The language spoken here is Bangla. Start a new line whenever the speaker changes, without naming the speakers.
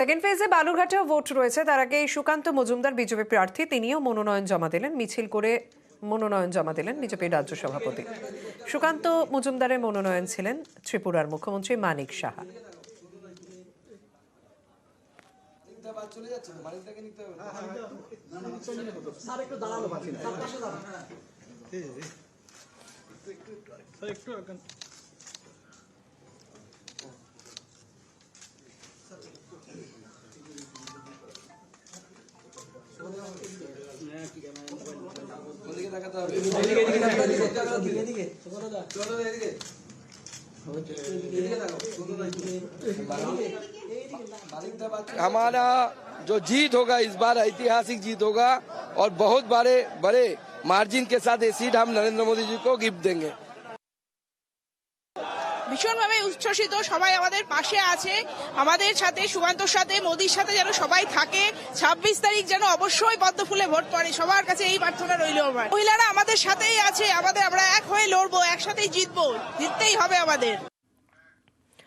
সেকেন্ড ফেজে বালুরঘাটেও ভোট রয়েছে। তার আগে সুকান্ত মজুমদার বিজেপি প্রার্থী, তিনিও মনোনয়ন জমা দিলেন। মিছিল করে মনোনয়ন জমা দিলেন বিজেপির রাজ্য সভাপতি। সুকান্ত মজুমদারের মনোনয়ন ছিলেন ত্রিপুরার মুখ্যমন্ত্রী মানিক সাহা।
हमारा जो जीत होगा इस बार ऐतिहासिक जीत होगा और बहुत बड़े मार्जिन के साथ ये सीट हम नरेंद्र मोदी जी को गिफ्ट देंगे।
ভীষণভাবে উচ্ছ্বসিত, সবাই আমাদের পাশে আছে, আমাদের সাথে সুকান্তর সাথে মোদির সাথে যেন সবাই থাকে। 26 তারিখ যেন অবশ্যই পদ্ম ফুলে ভোট পড়ে, সবার কাছে এই প্রার্থনা রইল আমার। মহিলারা আমাদের সাথেই আছে, আমরা এক হয়ে লড়বো, একসাথেই জিতবো, জিততেই হবে আমাদের।